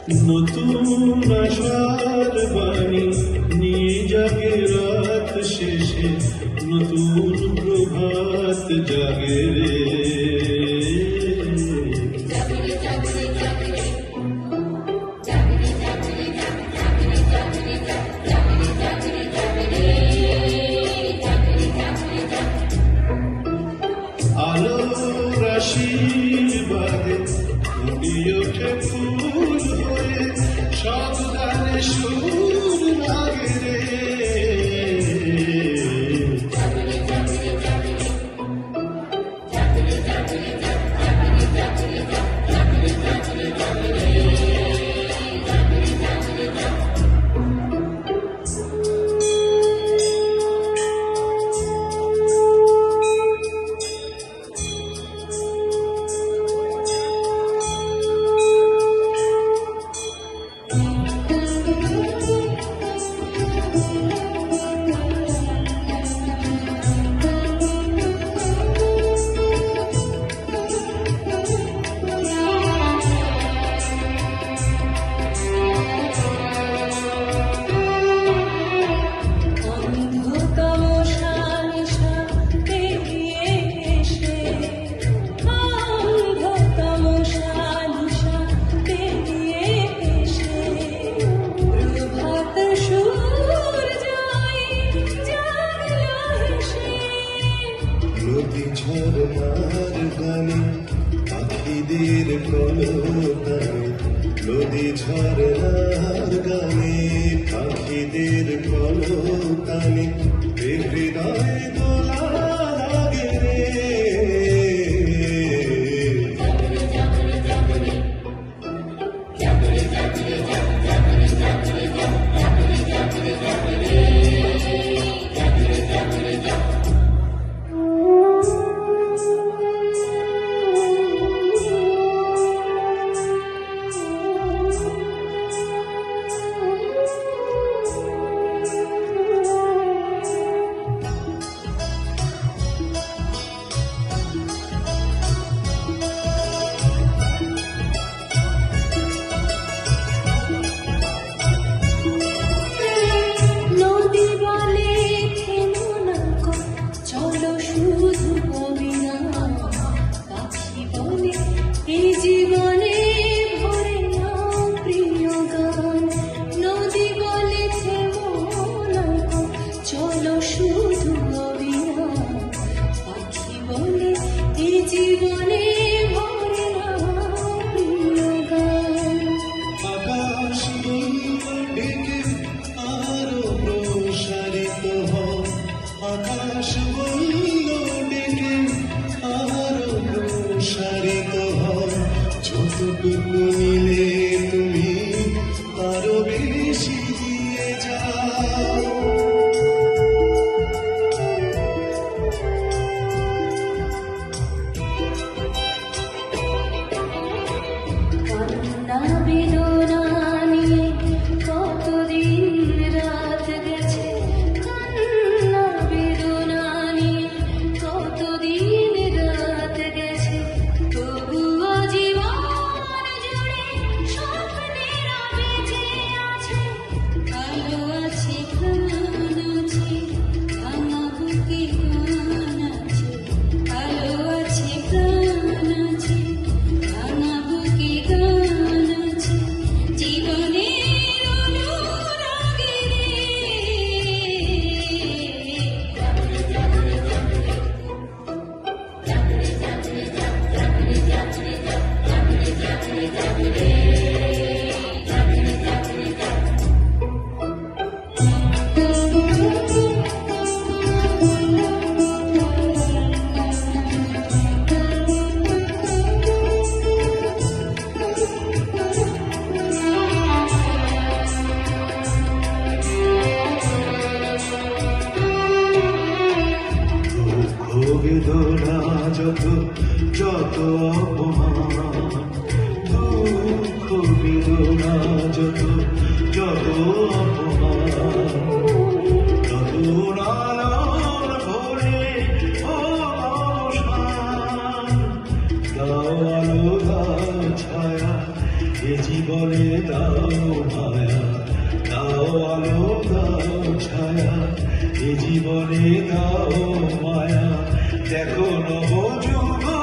নতুন আশার বাণী নিয়ে জাগে রাত শেষে, নতুন প্রভাত জাগে রে। আলোর আশীর্বাদে ফুটে ওঠে ফুল হয়ে, সব গানে সুর লাগে রে। নদী ঝরনার গানে পাখিদের কলতানে, নদী ঝরনার গানে পাখিদের কলতানে, হৃদয় দোলা লাগে রে। এই জীবনে ভরে নাও প্রিয় গান, নদী বলেছে মনকো চলো শুধু অবিরাম, পাখি বলে এই জীবনে ভরে নাও প্রিয় গান। আকাশ ডেকে আরো প্রসারিত হও, আকাশ বলল ডেকে আরো প্রসারিত হও, যতটুকু মিলে তুমি আরো বেশি দিয়ে যাও। কান্না বেদনা নিয়ে কতদিন রাত গেছে, কান্না বেদনা নিয়ে কতদিন রাত গেছে, তবুও জীবন জুড়ে স্বপ্নেরা বেঁচে আছে। ভালো আছি প্রাণ আছে, ভাঙা বুকে গান আছে, ভালো আছি প্রাণ আছে, ভাঙা বুকে গান আছে, জীবনের অনুরাগে রে। বেদনা যত যত অপমান, দুঃখ বেদনা যত যত অপমান, যত নানান ভরে অবসান, দাও আলো দাও ছায়া এ জীবনে দাও মায়া, দাও আলো দাও ছায়া, এ জীবনে দাও মায়া, দেখো নব যুগ